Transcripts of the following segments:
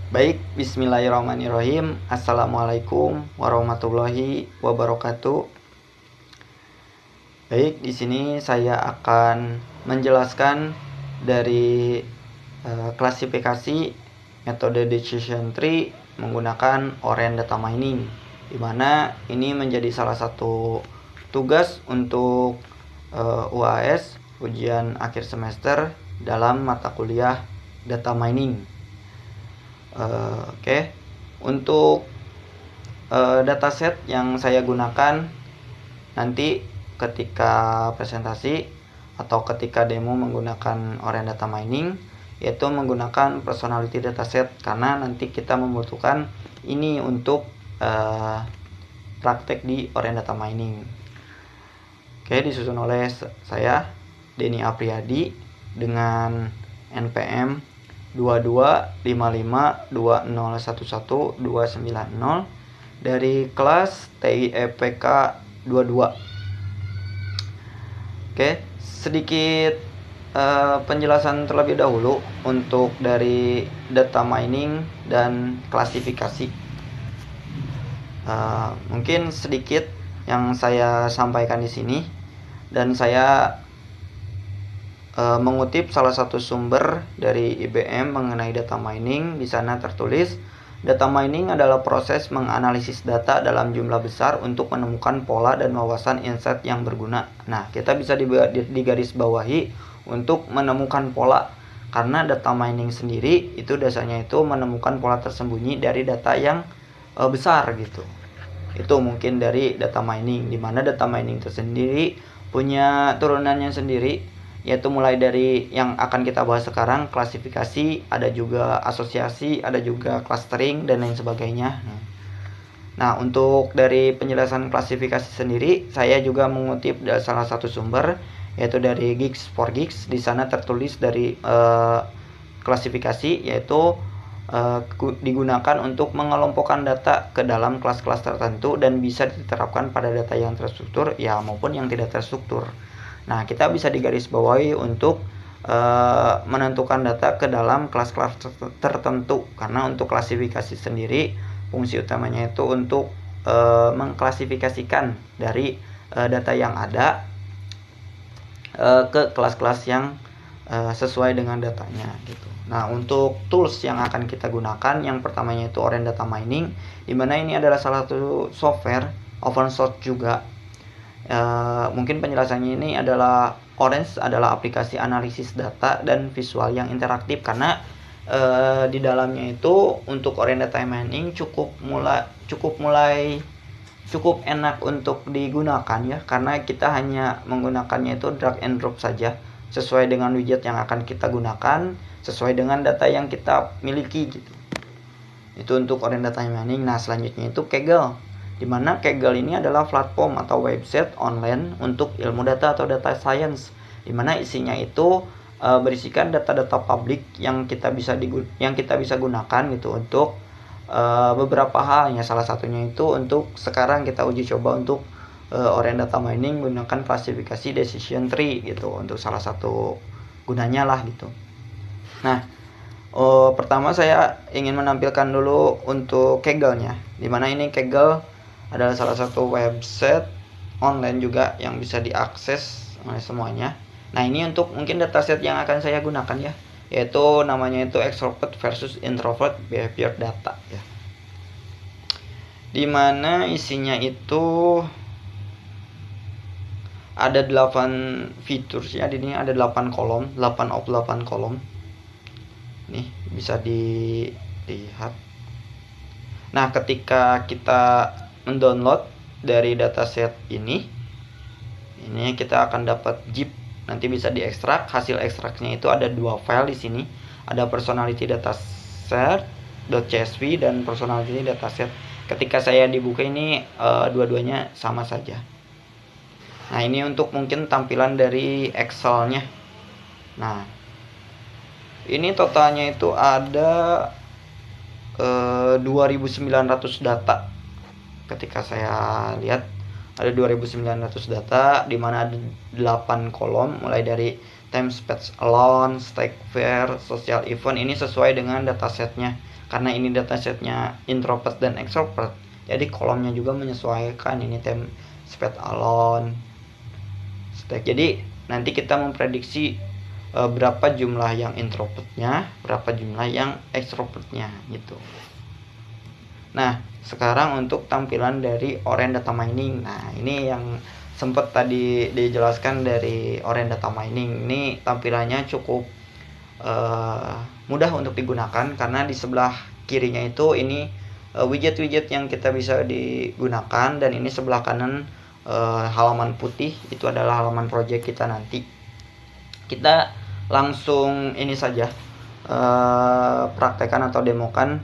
Baik, bismillahirrahmanirrahim. Assalamualaikum warahmatullahi wabarakatuh. Baik, di sini saya akan menjelaskan dari klasifikasi metode decision tree menggunakan Oren Data Mining, di mana ini menjadi salah satu tugas untuk UAS ujian akhir semester dalam mata kuliah Data Mining. Oke. Untuk dataset yang saya gunakan nanti ketika presentasi atau ketika demo menggunakan Oren Data Mining, yaitu menggunakan personality dataset, karena nanti kita membutuhkan ini untuk praktek di Oren Data Mining. Oke, disusun oleh saya Denny Apriyadi dengan NPM 225520112990 dari kelas TIEPK 22. Oke, sedikit penjelasan terlebih dahulu untuk dari data mining dan klasifikasi. Mungkin sedikit yang saya sampaikan di sini, dan saya mengutip salah satu sumber dari IBM mengenai data mining. Di sana tertulis, data mining adalah proses menganalisis data dalam jumlah besar untuk menemukan pola dan wawasan insight yang berguna. Nah, kita bisa digarisbawahi untuk menemukan pola, karena data mining sendiri itu dasarnya itu menemukan pola tersembunyi dari data yang besar gitu. Itu mungkin dari data mining, di mana data mining itu sendiri punya turunannya sendiri, yaitu mulai dari yang akan kita bahas sekarang, klasifikasi, ada juga asosiasi, ada juga clustering, dan lain sebagainya. Nah, untuk dari penjelasan klasifikasi sendiri, saya juga mengutip dari salah satu sumber, yaitu dari Geeks for Geeks. Di sana tertulis dari klasifikasi, yaitu digunakan untuk mengelompokkan data ke dalam kelas-kelas tertentu dan bisa diterapkan pada data yang terstruktur ya maupun yang tidak terstruktur. Nah, kita bisa digarisbawahi untuk menentukan data ke dalam kelas-kelas tertentu, karena untuk klasifikasi sendiri fungsi utamanya itu untuk mengklasifikasikan dari data yang ada ke kelas-kelas yang sesuai dengan datanya gitu. Nah, untuk tools yang akan kita gunakan, yang pertamanya itu Oren Data Mining, di mana ini adalah salah satu software open source juga. Mungkin penjelasannya ini adalah Orange adalah aplikasi analisis data dan visual yang interaktif, karena di dalamnya itu untuk Oren Data Mining cukup enak untuk digunakan ya, karena kita hanya menggunakannya itu drag and drop saja sesuai dengan widget yang akan kita gunakan, sesuai dengan data yang kita miliki gitu. Itu untuk Oren Data Mining. Nah, selanjutnya itu Kaggle, di mana Kaggle ini adalah platform atau website online untuk ilmu data atau data science, di mana isinya itu berisikan data-data publik yang kita bisa gunakan gitu untuk beberapa hal ya. Salah satunya itu untuk sekarang kita uji coba untuk Oren Data Mining menggunakan klasifikasi decision tree gitu, untuk salah satu gunanya lah gitu. Nah, pertama saya ingin menampilkan dulu untuk Kaggle-nya, di mana ini Kaggle adalah salah satu website online juga yang bisa diakses oleh semuanya. Nah, ini untuk mungkin dataset yang akan saya gunakan ya, yaitu namanya itu extrovert versus introvert behavior data ya, dimana isinya itu ada 8 fitur ya. Di sini ada 8 kolom, 8 kolom. Nih bisa dilihat. Nah, ketika kita mendownload dari dataset ini kita akan dapat zip. Nanti bisa diekstrak. Hasil ekstraknya itu ada 2 file di sini. Ada personality dataset .csv dan personality dataset. Ketika saya dibuka ini dua-duanya sama saja. Nah, ini untuk mungkin tampilan dari Excel-nya. Nah, ini totalnya itu ada 2900 data. Ketika saya lihat ada 2900 data, di mana ada 8 kolom mulai dari time, space, alone, stake, fair, social event. Ini sesuai dengan datasetnya. karena ini datasetnya introvert dan extrovert, jadi kolomnya juga menyesuaikan. Ini time spent alone stack. Jadi nanti kita memprediksi berapa jumlah yang introvertnya, berapa jumlah yang extrovertnya gitu. Nah, sekarang untuk tampilan dari Oren Data Mining. Nah, ini yang sempat tadi dijelaskan dari Oren Data Mining. Ini tampilannya cukup mudah untuk digunakan karena di sebelah kirinya itu ini widget-widget yang kita bisa digunakan, dan ini sebelah kanan halaman putih itu adalah halaman project kita nanti. Kita langsung ini saja praktekkan atau demokan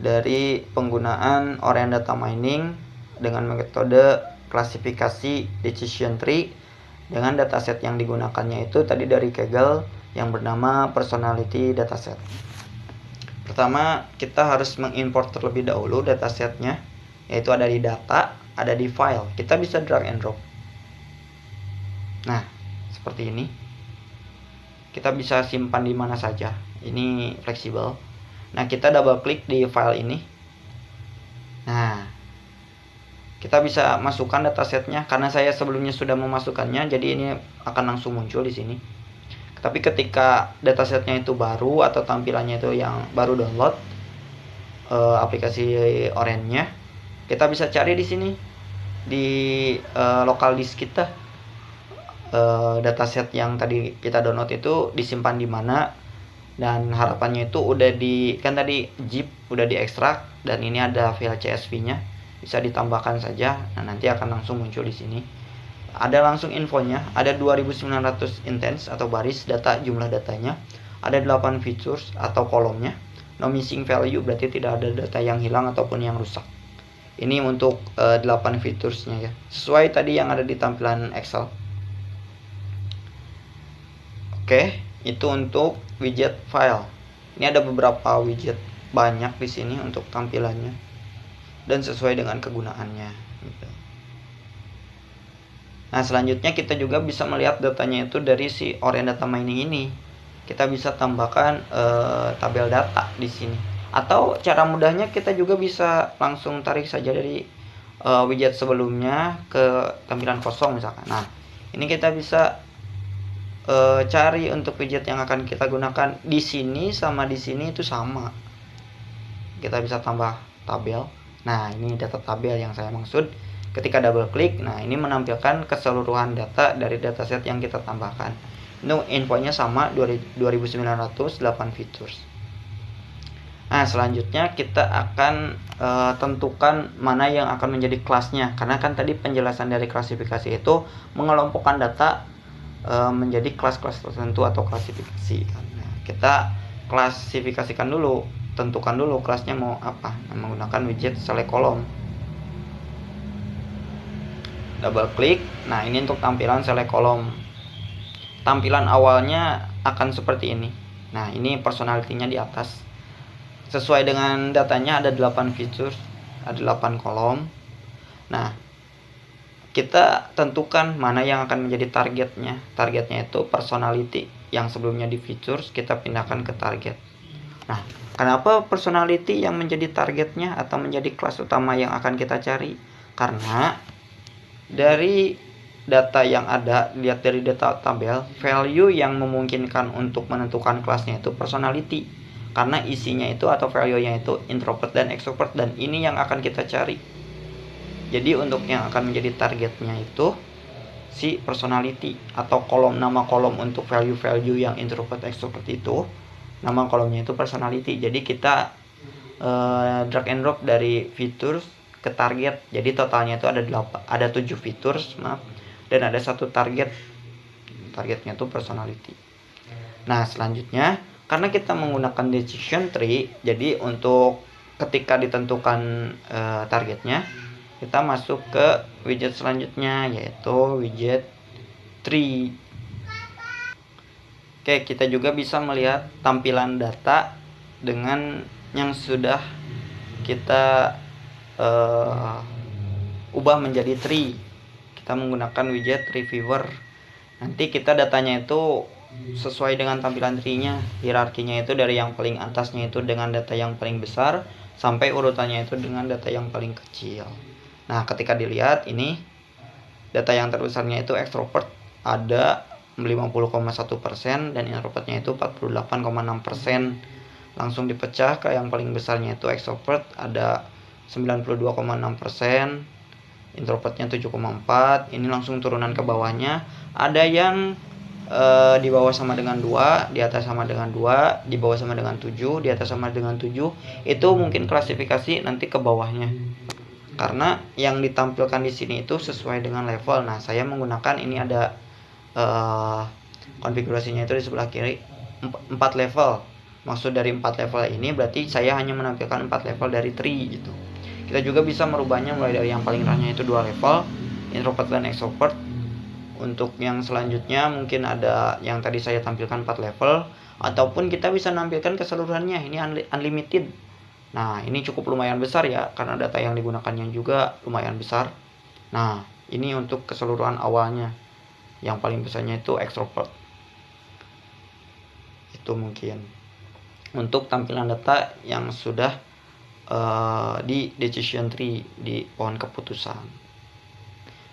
dari penggunaan Oren Data Mining dengan metode klasifikasi decision tree dengan dataset yang digunakannya itu tadi dari Kaggle yang bernama personality dataset. Pertama, kita harus mengimport terlebih dahulu datasetnya, yaitu ada di data, ada di file. Kita bisa drag and drop. Nah, seperti ini. Kita bisa simpan di mana saja. Ini fleksibel. Nah, kita double klik di file ini. Nah, kita bisa masukkan datasetnya karena saya sebelumnya sudah memasukkannya, jadi ini akan langsung muncul di sini. Tapi ketika datasetnya itu baru atau tampilannya itu yang baru download aplikasi Oren-nya, kita bisa cari di sini di local disk kita. Dataset yang tadi kita download itu disimpan di mana, dan harapannya itu udah kan tadi zip udah diekstrak, dan ini ada file CSV-nya, bisa ditambahkan saja. Nah, nanti akan langsung muncul di sini. Ada langsung infonya, ada 2900 instance atau baris data, jumlah datanya, ada 8 features atau kolomnya, no missing value, berarti tidak ada data yang hilang ataupun yang rusak. Ini untuk 8 featuresnya ya, sesuai tadi yang ada di tampilan Excel. Oke, itu untuk widget file. Ini ada beberapa widget, banyak di sini untuk tampilannya dan sesuai dengan kegunaannya gitu. Nah, selanjutnya kita juga bisa melihat datanya itu dari si Oren Data Mining ini. Kita bisa tambahkan tabel data di sini. Atau cara mudahnya kita juga bisa langsung tarik saja dari widget sebelumnya ke tampilan kosong misalkan. Nah, ini kita bisa cari untuk widget yang akan kita gunakan di sini sama di sini itu sama. Kita bisa tambah tabel. Nah, ini data tabel yang saya maksud. Ketika double klik, nah ini menampilkan keseluruhan data dari dataset yang kita tambahkan. Itu infonya sama 2908 features. Nah, selanjutnya kita akan tentukan mana yang akan menjadi kelasnya, karena kan tadi penjelasan dari klasifikasi itu mengelompokkan data menjadi kelas-kelas tertentu atau klasifikasi. Nah, kita klasifikasikan dulu, tentukan dulu kelasnya mau apa. Nah, menggunakan widget select column. Double klik. Nah, ini untuk tampilan select column. Tampilan awalnya akan seperti ini. Nah, ini personality-nya di atas. Sesuai dengan datanya ada 8 features, ada 8 kolom. Nah, kita tentukan mana yang akan menjadi targetnya. Targetnya itu personality, yang sebelumnya di features kita pindahkan ke target. Nah, kenapa personality yang menjadi targetnya atau menjadi kelas utama yang akan kita cari? Karena dari data yang ada, lihat dari data tabel, value yang memungkinkan untuk menentukan kelasnya itu personality, karena isinya itu atau value-nya itu introvert dan extrovert, dan ini yang akan kita cari. Jadi untuk yang akan menjadi targetnya itu si personality, atau nama kolom untuk value-value yang introvert extrovert itu, nama kolomnya itu personality. Jadi kita drag and drop dari features ke target. Jadi totalnya itu ada 7 features, dan ada satu target. Targetnya itu personality. Nah, selanjutnya karena kita menggunakan decision tree, jadi untuk ketika ditentukan targetnya, kita masuk ke widget selanjutnya, yaitu widget tree. Oke, kita juga bisa melihat tampilan data dengan yang sudah kita ubah menjadi tree. Kita menggunakan widget tree viewer. Nanti kita datanya itu sesuai dengan tampilan tree-nya. Hierarkinya itu dari yang paling atasnya itu dengan data yang paling besar sampai urutannya itu dengan data yang paling kecil. Nah, ketika dilihat ini data yang terbesarnya itu extrovert ada 50,1% dan introvertnya itu 48,6%. Langsung dipecah ke yang paling besarnya itu extrovert ada 92,6%, introvertnya 7,4%. Ini langsung turunan ke bawahnya ada yang di bawah sama dengan 2, di atas sama dengan 2, di bawah sama dengan 7, di atas sama dengan 7. Itu mungkin klasifikasi nanti ke bawahnya. Karena yang ditampilkan di sini itu sesuai dengan level. Nah, saya menggunakan ini ada konfigurasinya itu di sebelah kiri 4 level. Maksud dari 4 level ini berarti saya hanya menampilkan 4 level dari tree gitu. Kita juga bisa merubahnya mulai dari yang paling renahnya itu 2 level, introvert dan extrovert. Untuk yang selanjutnya mungkin ada yang tadi saya tampilkan 4 level, ataupun kita bisa nampilkan keseluruhannya, ini unlimited. Nah, ini cukup lumayan besar ya, karena data yang digunakannya juga lumayan besar. Nah, ini untuk keseluruhan awalnya. Yang paling besarnya itu extrovert. Itu mungkin untuk tampilan data yang sudah di decision tree, di pohon keputusan.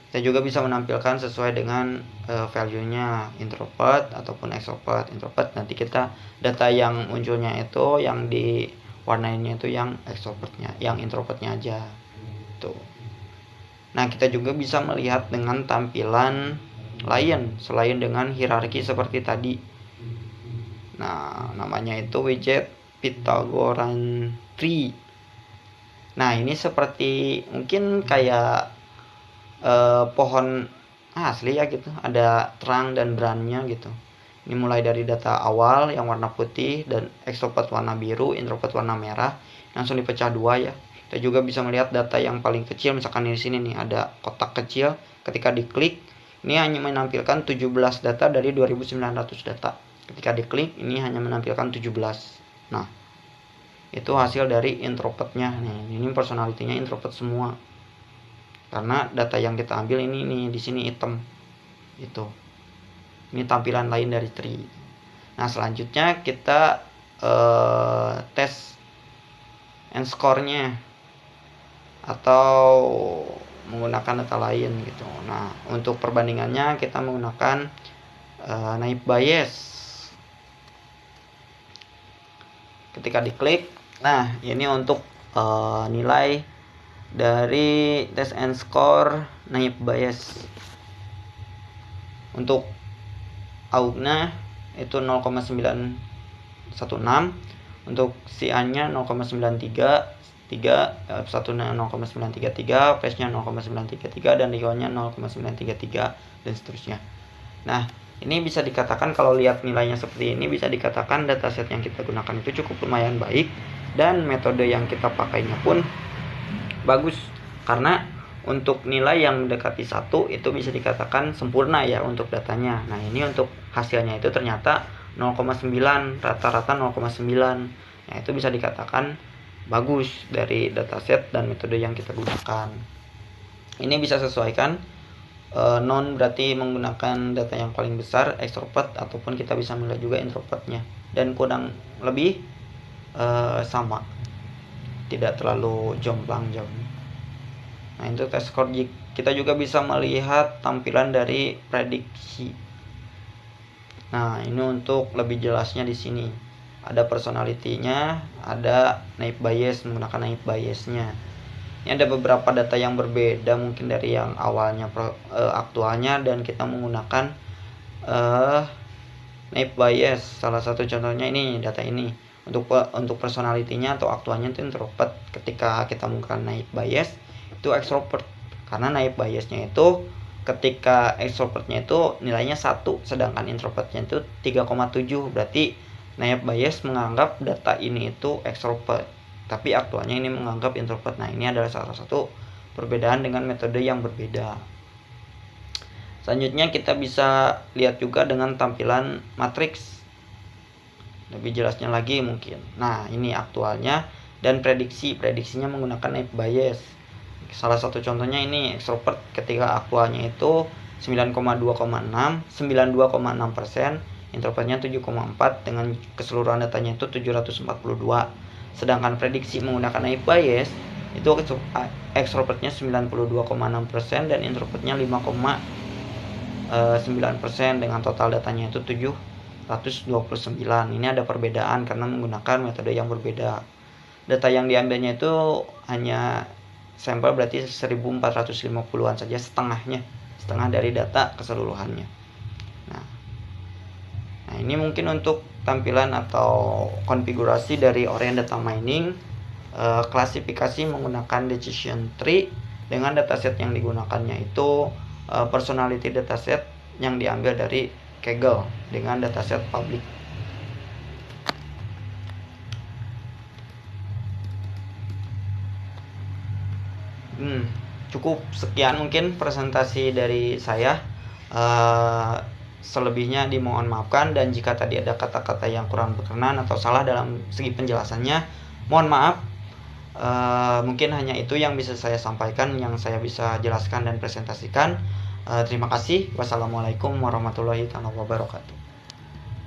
Kita juga bisa menampilkan sesuai dengan value-nya introvert ataupun extrovert. Introvert nanti kita data yang munculnya itu yang di warnanya itu yang extrovertnya, yang introvertnya aja. Tuh. Nah, kita juga bisa melihat dengan tampilan lain selain dengan hierarki seperti tadi. Nah, namanya itu widget Pythagorean tree. Nah, ini seperti mungkin kayak pohon asli ya gitu, ada terang dan berangnya gitu. Ini mulai dari data awal yang warna putih dan extrovert warna biru, introvert warna merah, langsung dipecah 2 ya. Kita juga bisa melihat data yang paling kecil, misalkan di sini nih ada kotak kecil, ketika diklik ini hanya menampilkan 17 data dari 2900 data. Ketika diklik ini hanya menampilkan 17. Nah, itu hasil dari introvertnya. Nih, ini personalitinya introvert semua. Karena data yang kita ambil ini nih di sini hitam. Itu. Ini tampilan lain dari tree. Nah, selanjutnya kita tes and score-nya atau menggunakan data lain gitu. Nah, untuk perbandingannya kita menggunakan naive Bayes. Ketika diklik, nah ini untuk nilai dari test and score naive Bayes. Untuk AUG-nya itu 0,916, untuk CA-nya 0,933, F1-nya 0,933, P-nya 0,933 dan Rio-nya 0,933 dan seterusnya. Nah, ini bisa dikatakan kalau lihat nilainya seperti ini bisa dikatakan dataset yang kita gunakan itu cukup lumayan baik dan metode yang kita pakainya pun bagus, karena untuk nilai yang mendekati 1 itu bisa dikatakan sempurna ya untuk datanya. Nah, ini untuk hasilnya itu ternyata 0,9, rata-rata 0,9. Nah, itu bisa dikatakan bagus dari dataset dan metode yang kita gunakan. Ini bisa sesuaikan non berarti menggunakan data yang paling besar extrovert, ataupun kita bisa melihat juga introvertnya, dan kurang lebih sama, tidak terlalu jomplang jauh. Nah, itu test score. Kita juga bisa melihat tampilan dari prediksi. Nah, ini untuk lebih jelasnya di sini. Ada personality-nya, ada naive Bayes, menggunakan naive Bayes-nya. Ini ada beberapa data yang berbeda mungkin dari yang awalnya aktualnya, dan kita menggunakan naive Bayes. Salah satu contohnya ini data ini. Untuk personality-nya atau aktualnya itu introvert. Ketika kita menggunakan naive Bayes itu extrovert, karena naive Bayes-nya itu ketika extrovertnya itu nilainya 1, sedangkan introvertnya itu 3,7. Berarti naive Bayes menganggap data ini itu extrovert, tapi aktualnya ini menganggap introvert. Nah, ini adalah salah satu perbedaan dengan metode yang berbeda. Selanjutnya kita bisa lihat juga dengan tampilan matriks. Lebih jelasnya lagi mungkin. Nah, ini aktualnya dan prediksinya menggunakan naive Bayes. Salah satu contohnya ini extrovert ketika aktualnya itu 92,6%, Introvertnya 7,4 dengan keseluruhan datanya itu 742. Sedangkan prediksi menggunakan naive Bayes itu extrovertnya 92,6% dan introvertnya 5,9% dengan total datanya itu 729. Ini ada perbedaan karena menggunakan metode yang berbeda. Data yang diambilnya itu hanya sampel, berarti 1450-an saja, setengah dari data keseluruhannya. Nah, ini mungkin untuk tampilan atau konfigurasi dari Orient Data Mining. Klasifikasi menggunakan decision tree dengan dataset yang digunakannya itu personality dataset yang diambil dari Kaggle dengan dataset public. Cukup sekian mungkin presentasi dari saya. Selebihnya dimohon maafkan, dan jika tadi ada kata-kata yang kurang berkenan atau salah dalam segi penjelasannya, mohon maaf. Mungkin hanya itu yang bisa saya sampaikan, yang saya bisa jelaskan dan presentasikan. Terima kasih. Wassalamualaikum warahmatullahi wabarakatuh.